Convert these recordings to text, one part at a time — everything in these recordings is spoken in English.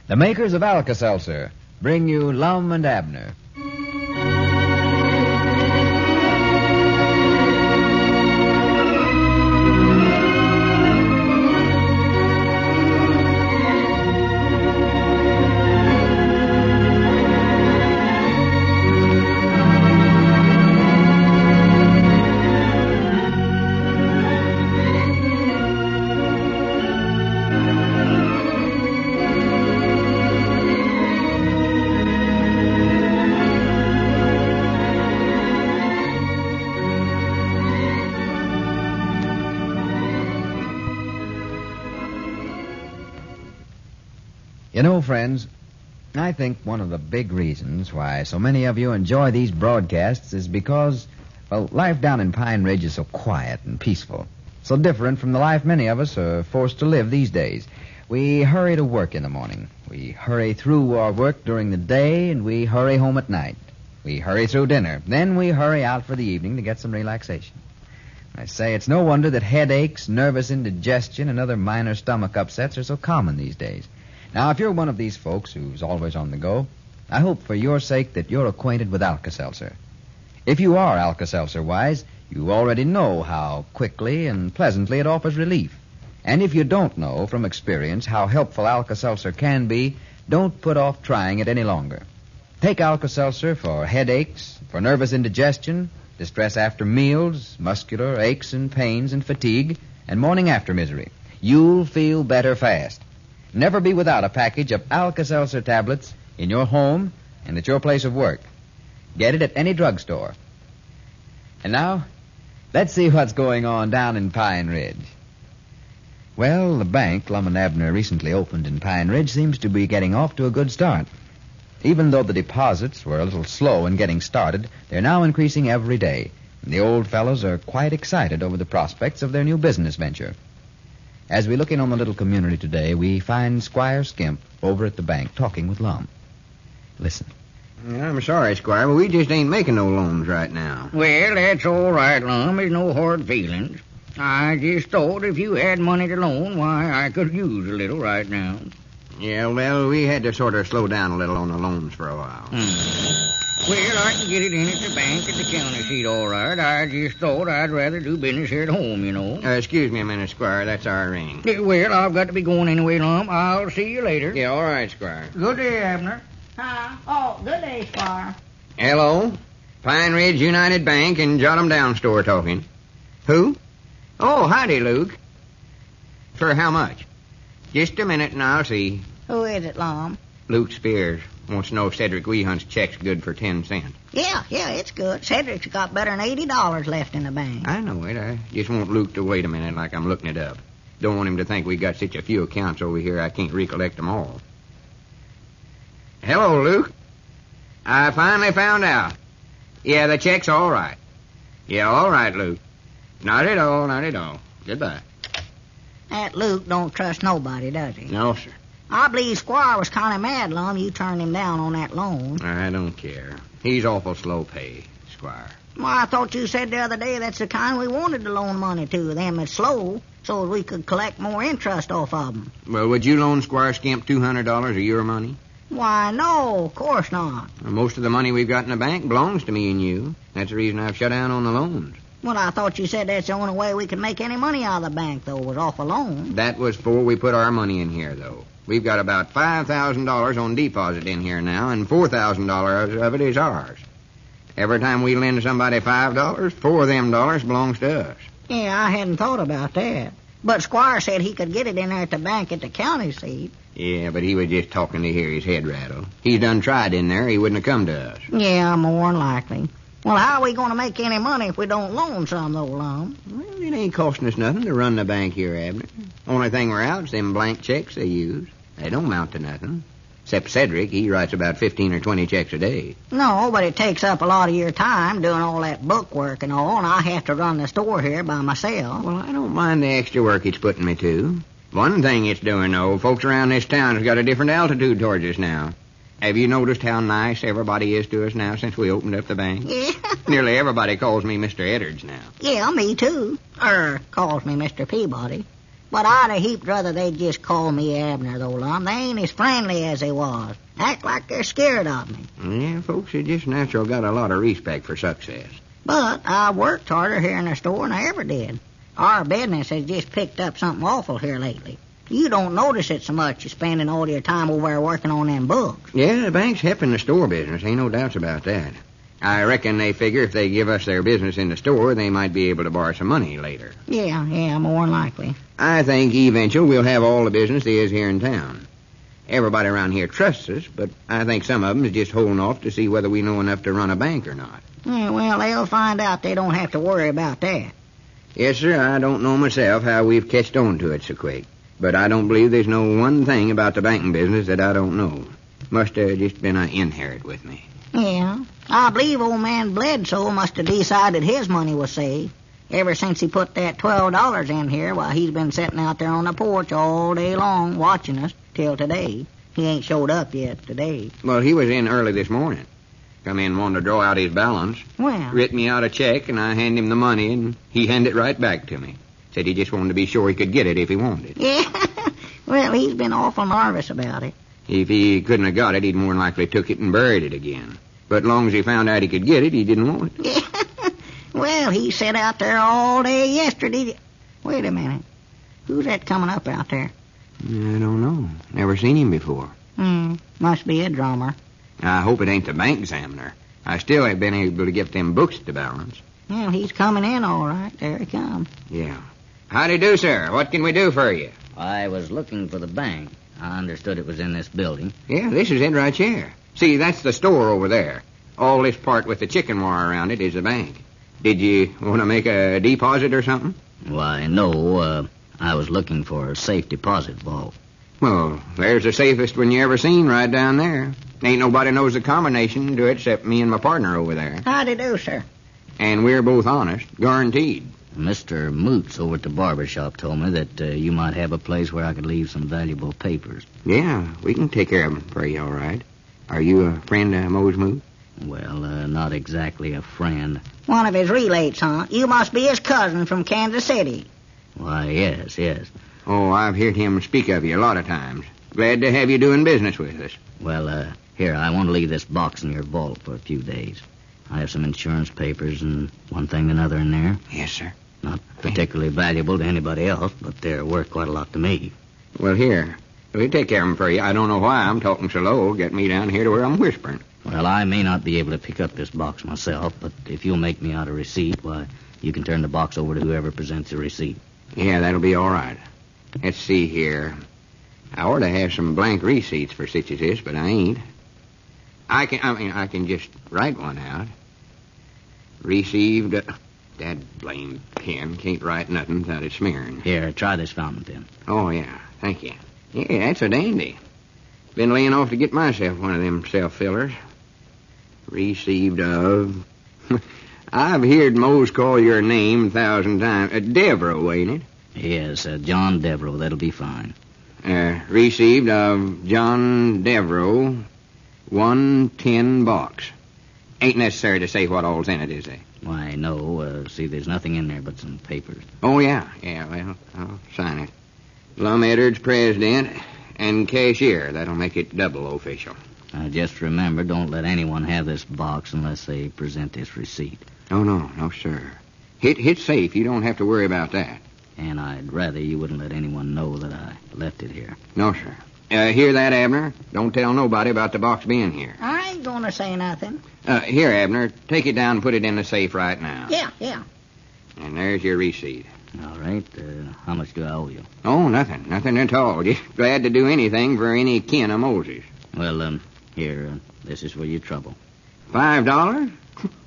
The makers of Alka-Seltzer bring you Lum and Abner. You know, friends, I think one of the big reasons why so many of you enjoy these broadcasts is because, well, life down in Pine Ridge is so quiet and peaceful, so different from the life many of us are forced to live these days. We hurry to work in the morning. We hurry through our work during the day, and we hurry home at night. We hurry through dinner. Then we hurry out for the evening to get some relaxation. I say it's no wonder that headaches, nervous indigestion, and other minor stomach upsets are so common these days. Now, if you're one of these folks who's always on the go, I hope for your sake that you're acquainted with Alka-Seltzer. If you are Alka-Seltzer-wise, you already know how quickly and pleasantly it offers relief. And if you don't know from experience how helpful Alka-Seltzer can be, don't put off trying it any longer. Take Alka-Seltzer for headaches, for nervous indigestion, distress after meals, muscular aches and pains and fatigue, and morning after misery. You'll feel better fast. Never be without a package of Alka-Seltzer tablets in your home and at your place of work. Get it at any drugstore. And now, let's see what's going on down in Pine Ridge. Well, the bank Lum and Abner recently opened in Pine Ridge seems to be getting off to a good start. Even though the deposits were a little slow in getting started, they're now increasing every day. And the old fellows are quite excited over the prospects of their new business venture. As we look in on the little community today, we find Squire Skimp over at the bank talking with Lum. Listen. I'm sorry, Squire, but we just ain't making no loans right now. Well, that's all right, Lum. There's no hard feelings. I just thought if you had money to loan, why, I could use a little right now. Yeah, well, we had to sort of slow down a little on the loans for a while. Well, I can get it in at the bank at the county seat, all right. I just thought I'd rather do business here at home, you know. Excuse me a minute, Squire. That's our ring. Well, I've got to be going anyway, Lum. I'll see you later. Yeah, all right, Squire. Good day, Abner. Huh? Oh, good day, Squire. Hello? Pine Ridge United Bank and Jot'em Down store talking. Who? Oh, howdy, Luke. For how much? Just a minute and I'll see. Who is it, Lum? Luke Spears wants to know if Cedric Weehunt's check's good for 10 cents. Yeah, it's good. Cedric's got better than $80 left in the bank. I know it. I just want Luke to wait a minute like I'm looking it up. Don't want him to think we got such a few accounts over here I can't recollect them all. Hello, Luke. I finally found out. Yeah, the check's all right. Yeah, all right, Luke. Not at all, not at all. Goodbye. That Luke don't trust nobody, does he? No, sir. I believe Squire was kind of mad, Lum. You turned him down on that loan. I don't care. He's awful slow pay, Squire. Well, I thought you said the other day that's the kind we wanted to loan money to, them that's slow, so we could collect more interest off of them. Well, would you loan Squire Skimp $200 of your money? Why, no, of course not. Well, most of the money we've got in the bank belongs to me and you. That's the reason I've shut down on the loans. Well, I thought you said that's the only way we could make any money out of the bank, though, was off a loan. That was before we put our money in here, though. We've got about $5,000 on deposit in here now, and $4,000 of it is ours. Every time we lend somebody $5, $4 of them dollars belongs to us. Yeah, I hadn't thought about that. But Squire said he could get it in there at the bank at the county seat. Yeah, but he was just talking to hear his head rattle. He's done tried in there. He wouldn't have come to us. Yeah, more than likely. Well, how are we going to make any money if we don't loan some, though, Lum? Well, it ain't costing us nothing to run the bank here, Abner. Only thing we're out is them blank checks they use. They don't amount to nothing. Except Cedric, he writes about 15 or 20 checks a day. No, but it takes up a lot of your time doing all that book work and all, and I have to run the store here by myself. Well, I don't mind the extra work it's putting me to. One thing it's doing, though, folks around this town have got a different altitude towards us now. Have you noticed how nice everybody is to us now since we opened up the bank? Yeah. Nearly everybody calls me Mr. Edwards now. Yeah, me too. Calls me Mr. Peabody. But I'd a heaped rather they'd just call me Abner, though, Lum. They ain't as friendly as they was. Act like they're scared of me. Yeah, folks have just natural got a lot of respect for success. But I worked harder here in the store than I ever did. Our business has just picked up something awful here lately. You don't notice it so much, you spending all your time over there working on them books. Yeah, the bank's helping the store business. Ain't no doubts about that. I reckon they figure if they give us their business in the store, they might be able to borrow some money later. Yeah, more than likely. I think eventually we'll have all the business there is here in town. Everybody around here trusts us, but I think some of them is just holding off to see whether we know enough to run a bank or not. Yeah, well, they'll find out they don't have to worry about that. Yes, sir, I don't know myself how we've catched on to it so quick. But I don't believe there's no one thing about the banking business that I don't know. Must have just been an inherit with me. Yeah, I believe old man Bledsoe must have decided his money was safe. Ever since he put that $12 in here, while he's been sitting out there on the porch all day long watching us till today. He ain't showed up yet today. Well, he was in early this morning. Come in wanting to draw out his balance. Well, Writ me out a check, and I hand him the money, and he handed it right back to me. Said he just wanted to be sure he could get it if he wanted it. yeah. Well, he's been awful nervous about it. If he couldn't have got it, he'd more than likely took it and buried it again. But as long as he found out he could get it, he didn't want it. Yeah. Well, he sat out there all day yesterday. Wait a minute. Who's that coming up out there? I don't know. Never seen him before. Must be a drummer. I hope it ain't the bank examiner. I still ain't been able to get them books to balance. Well, he's coming in all right. There he comes. Yeah. Howdy do, sir. What can we do for you? I was looking for the bank. I understood it was in this building. Yeah, this is it right here. See, that's the store over there. All this part with the chicken wire around it is the bank. Did you want to make a deposit or something? Why, no, I was looking for a safe deposit vault. Well, there's the safest one you ever seen right down there. Ain't nobody knows the combination to it except me and my partner over there. Howdy do, sir. And we're both honest, guaranteed. Mr. Moots over at the barber shop told me that you might have a place where I could leave some valuable papers. Yeah, we can take care of them for you, all right. Are you a friend of Mose Moot? Well, not exactly a friend. One of his relates, huh? You must be his cousin from Kansas City. Why, yes. Oh, I've heard him speak of you a lot of times. Glad to have you doing business with us. Well, here, I want to leave this box in your vault for a few days. I have some insurance papers and one thing and another in there. Yes, sir. Not particularly valuable to anybody else, but they're worth quite a lot to me. Well, here. We'll take care of them for you. I don't know why I'm talking so low. Get me down here to where I'm whispering. Well, I may not be able to pick up this box myself, but if you'll make me out a receipt, why, you can turn the box over to whoever presents the receipt. Yeah, that'll be all right. Let's see here. I ought to have some blank receipts for such as this, but I ain't. I can just write one out. Received... That blame pen can't write nothing without it smearing. Here, try this fountain pen. Oh, yeah. Thank you. Yeah, that's a dandy. Been laying off to get myself one of them self-fillers. Received of... I've heard Mose call your name 1,000 times. Devereaux, ain't it? Yes, John Devereaux. That'll be fine. Received of John Devereaux, 110 box. Ain't necessary to say what all's in it, is it? Why, no. See, there's nothing in there but some papers. Oh, yeah. Yeah, well, I'll sign it. Lum Abner's president and cashier. That'll make it double official. Just remember, don't let anyone have this box unless they present this receipt. Oh, no, sir. It's safe. You don't have to worry about that. And I'd rather you wouldn't let anyone know that I left it here. No, sir. Hear that, Abner? Don't tell nobody about the box being here. I ain't gonna say nothing. Here, Abner, take it down and put it in the safe right now. Yeah. And there's your receipt. All right. How much do I owe you? Oh, nothing. Nothing at all. Just glad to do anything for any kin of Moses. Well, here, this is for your trouble. $5?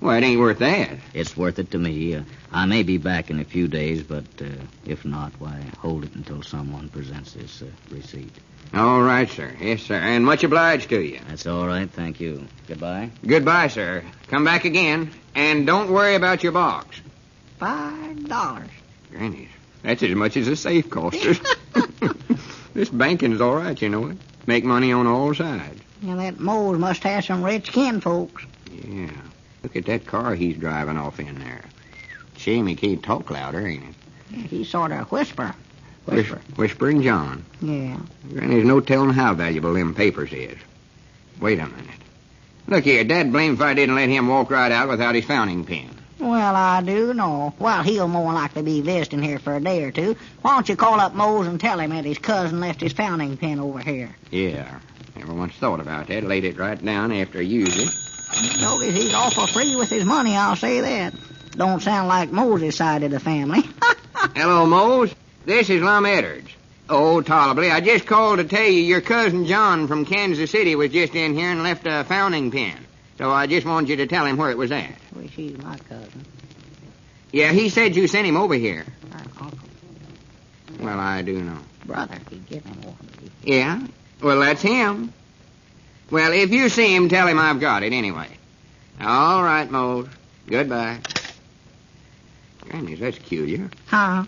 Well, it ain't worth that. It's worth it to me. I may be back in a few days, but if not, why, hold it until someone presents this receipt. All right, sir. Yes, sir. And much obliged to you. That's all right. Thank you. Goodbye. Goodbye, sir. Come back again. And don't worry about your box. $5. Grannies, that's as much as a safe costs us. This banking's all right, you know it. Make money on all sides. Yeah, that Mose must have some rich kin folks. Yeah. Look at that car he's driving off in there. Shame he can't talk louder, ain't it? Yeah, he sort of whisper. Whisper. Whispering John. Yeah. And there's no telling how valuable them papers is. Wait a minute. Look here, Dad blame if I didn't let him walk right out without his fountain pen. Well, I do know. Well, he'll more likely be visiting here for a day or two. Why don't you call up Mose and tell him that his cousin left his fountain pen over here? Yeah. Never once thought about that. Laid it right down after I used it. Notice he's awful free with his money, I'll say that. Don't sound like Moses' side of the family. Hello, Mose. This is Lum Abner. Oh, tolerably. I just called to tell you your cousin John from Kansas City was just in here and left a fountain pen. So I just wanted you to tell him where it was at. Well, she's my cousin. Yeah, he said you sent him over here. Her uncle. Well, I do know. Brother, he'd give him one. Yeah? Well, that's him. Well, if you see him, tell him I've got it anyway. All right, Mose. Goodbye. Goodness, that's peculiar. Huh?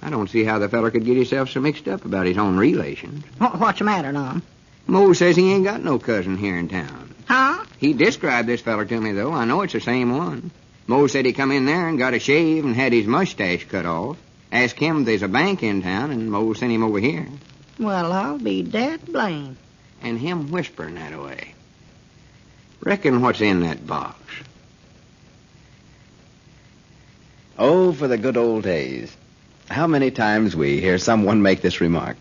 I don't see how the feller could get himself so mixed up about his own relations. What's the matter, Lum? Mose says he ain't got no cousin here in town. Huh? He described this feller to me, though. I know it's the same one. Mose said he come in there and got a shave and had his mustache cut off. Asked him if there's a bank in town, and Mose sent him over here. Well, I'll be dead blamed. And him whispering that way. Reckon what's in that box? Oh, for the good old days. How many times we hear someone make this remark.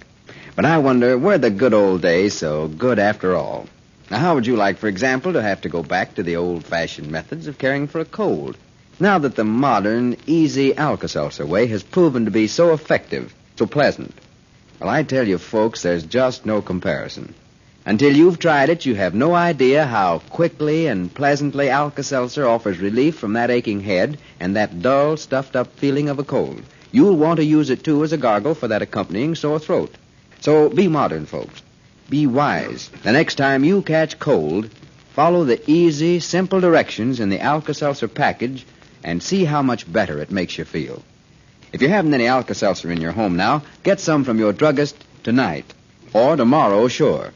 But I wonder, were the good old days so good after all? Now, how would you like, for example, to have to go back to the old-fashioned methods of caring for a cold, now that the modern, easy Alka-Seltzer way has proven to be so effective, so pleasant? Well, I tell you, folks, there's just no comparison. Until you've tried it, you have no idea how quickly and pleasantly Alka-Seltzer offers relief from that aching head and that dull, stuffed-up feeling of a cold. You'll want to use it, too, as a gargle for that accompanying sore throat. So be modern, folks. Be wise. The next time you catch cold, follow the easy, simple directions in the Alka-Seltzer package and see how much better it makes you feel. If you haven't any Alka-Seltzer in your home now, get some from your druggist tonight. Or tomorrow, sure.